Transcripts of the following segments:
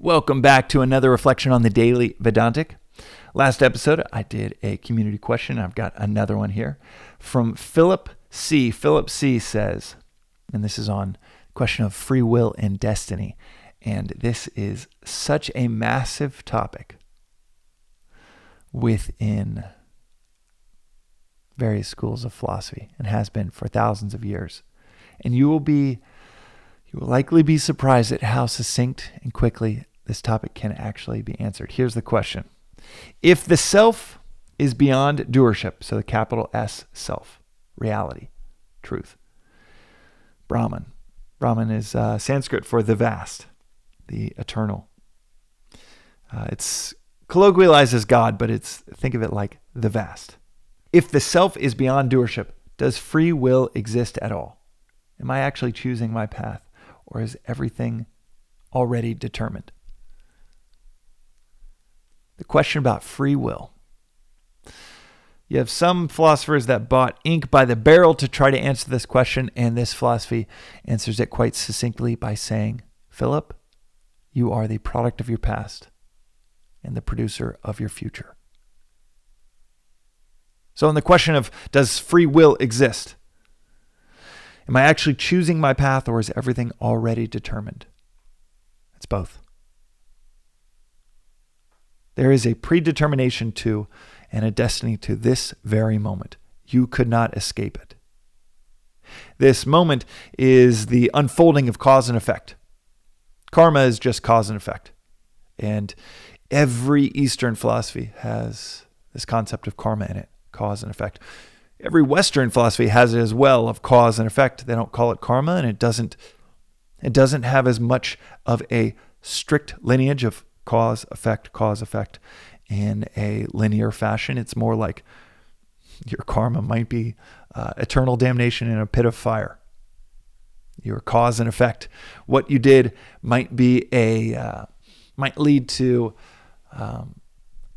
Welcome back to another reflection on the Daily Vedantic. Last episode, I did a community question. I've got another one here from Philip C. Philip C. says, and this is on the question of free will and destiny. And this is such a massive topic within various schools of philosophy and has been for thousands of years. And you will likely be surprised at how succinct and quickly this topic can actually be answered. Here's the question. If the self is beyond doership, so the capital S self, reality, truth, Brahman. Brahman is Sanskrit for the vast, the eternal. It's colloquialized as God, but think of it like the vast. If the self is beyond doership, does free will exist at all? Am I actually choosing my path, or is everything already determined? The question about free will. You have some philosophers that bought ink by the barrel to try to answer this question, and this philosophy answers it quite succinctly by saying, Philip, you are the product of your past and the producer of your future. So on the question of does free will exist? Am I actually choosing my path, or is everything already determined? It's both. There is a predetermination to and a destiny to this very moment. You could not escape it. This moment is the unfolding of cause and effect. Karma is just cause and effect. And every Eastern philosophy has this concept of karma in it, cause and effect. Every Western philosophy has it as well, of cause and effect. They don't call it karma, and it doesn't have as much of a strict lineage of cause, effect in a linear fashion. It's more like your karma might be eternal damnation in a pit of fire. Your cause and effect, what you did might lead to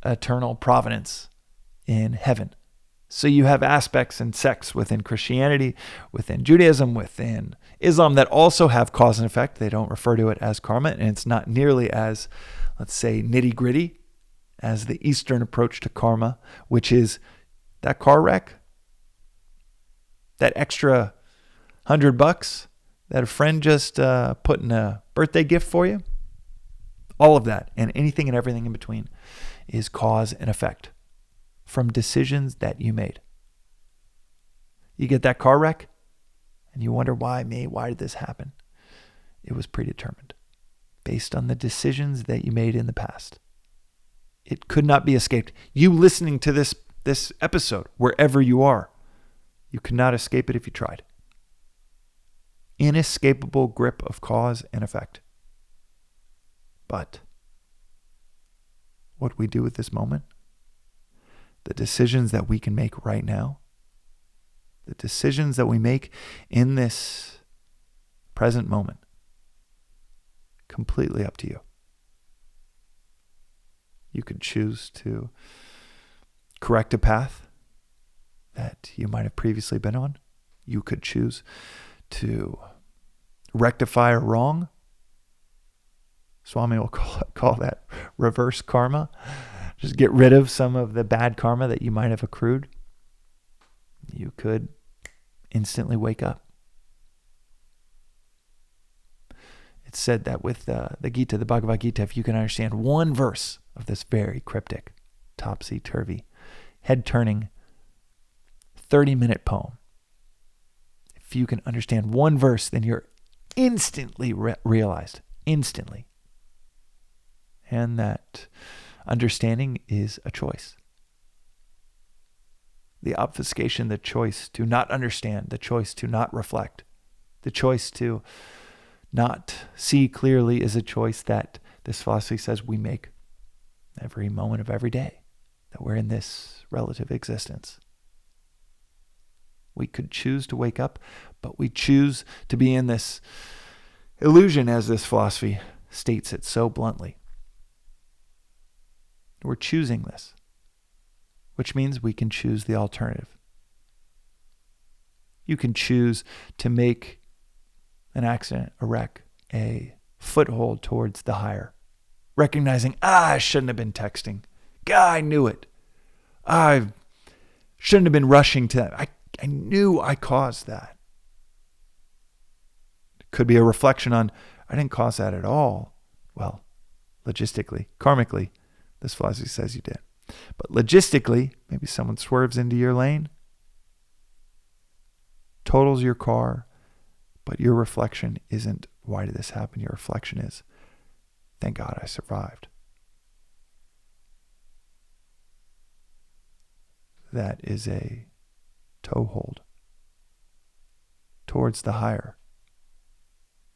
eternal providence in heaven. So you have aspects and sects within Christianity, within Judaism, within Islam that also have cause and effect. They don't refer to it as karma, and it's not nearly as, let's say, nitty-gritty as the Eastern approach to karma, which is that car wreck, that extra $100 that a friend just put in a birthday gift for you. All of that and anything and everything in between is cause and effect from decisions that you made. You get that car wreck and you wonder, why me? Why did this happen? It was predetermined based on the decisions that you made in the past. It could not be escaped. You listening to this episode, wherever you are, you could not escape it if you tried. Inescapable grip of cause and effect. But what we do with this moment, the decisions that we can make right now, the decisions that we make in this present moment, completely up to you. You could choose to correct a path that you might have previously been on. You could choose to rectify a wrong. Swami will call that reverse karma. Just get rid of some of the bad karma that you might have accrued. You could instantly wake up. It's said that with the Gita, the Bhagavad Gita, if you can understand one verse of this very cryptic, topsy-turvy, head-turning, 30-minute poem, if you can understand one verse, then you're instantly realized. Instantly. And that understanding is a choice. The obfuscation, the choice to not understand, the choice to not reflect, the choice to not see clearly is a choice that this philosophy says we make every moment of every day that we're in this relative existence. We could choose to wake up, but we choose to be in this illusion, as this philosophy states it so bluntly. We're choosing this, which means we can choose the alternative. You can choose to make an accident, a wreck, a foothold towards the higher, Recognizing, I shouldn't have been texting. I knew it. I shouldn't have been rushing to that. I knew I caused that. It could be a reflection on, I didn't cause that at all. Well, logistically, karmically, this philosophy says you did. But logistically, maybe someone swerves into your lane, totals your car, but your reflection isn't, why did this happen? Your reflection is, thank God I survived. That is a toehold towards the higher.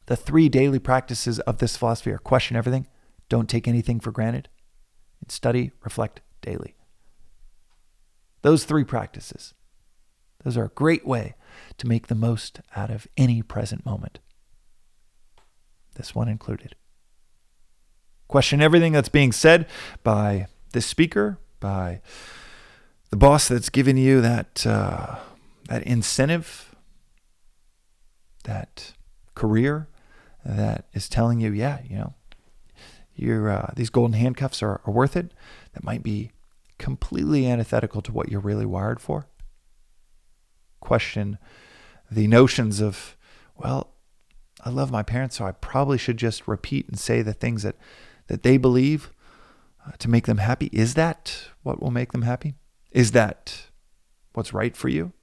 The 3 daily practices of this philosophy are question everything, don't take anything for granted, and study, reflect daily. Those 3 practices, those are a great way to make the most out of any present moment. This one included. Question everything that's being said by this speaker, by the boss that's given you that incentive, that career that is telling you, these golden handcuffs are worth it. That might be completely antithetical to what you're really wired for. Question the notions of, I love my parents, so I probably should just repeat and say the things that they believe to make them happy. Is that what will make them happy? Is that what's right for you?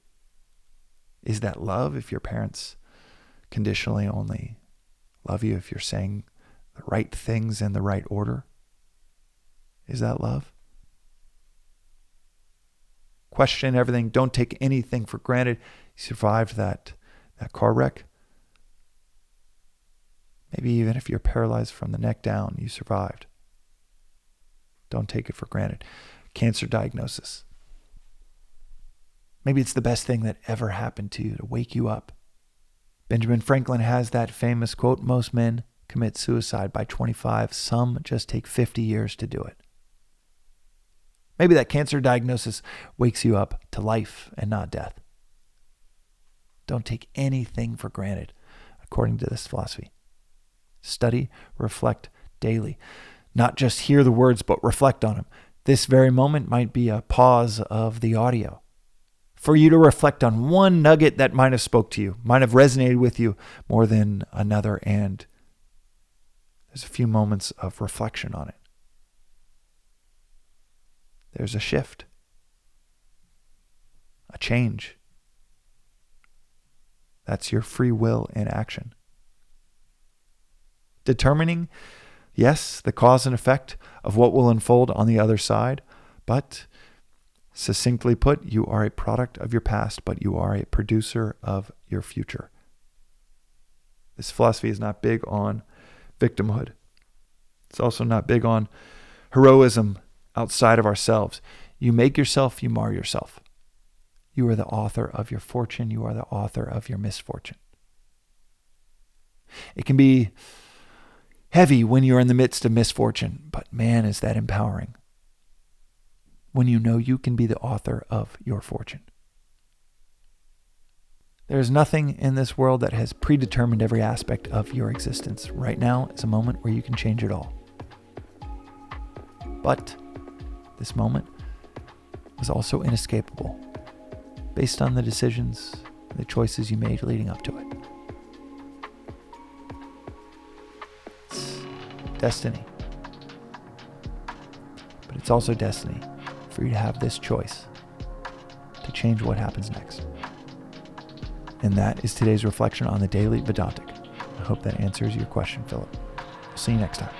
Is that love if your parents conditionally only love you if you're saying the right things in the right order? Is that love? Question everything. Don't take anything for granted. You survived that car wreck. Maybe even if you're paralyzed from the neck down, you survived. Don't take it for granted. Cancer diagnosis. Maybe it's the best thing that ever happened to you to wake you up. Benjamin Franklin has that famous quote, most men commit suicide by 25. Some just take 50 years to do it. Maybe that cancer diagnosis wakes you up to life and not death. Don't take anything for granted, according to this philosophy. Study, reflect daily. Not just hear the words, but reflect on them. This very moment might be a pause of the audio for you to reflect on one nugget that might have spoke to you, might have resonated with you more than another, and there's a few moments of reflection on it. There's a shift, a change. That's your free will in action. Determining, yes, the cause and effect of what will unfold on the other side, but succinctly put, you are a product of your past, but you are a producer of your future. This philosophy is not big on victimhood. It's also not big on heroism outside of ourselves. You make yourself, you mar yourself. You are the author of your fortune. You are the author of your misfortune. It can be heavy when you're in the midst of misfortune, but man, is that empowering when you know you can be the author of your fortune. There is nothing in this world that has predetermined every aspect of your existence. Right now is a moment where you can change it all. But this moment was also inescapable based on the decisions, the choices you made leading up to it. It's destiny. But it's also destiny for you to have this choice to change what happens next. And that is today's reflection on the Daily Vedantic. I hope that answers your question, Philip. I'll see you next time.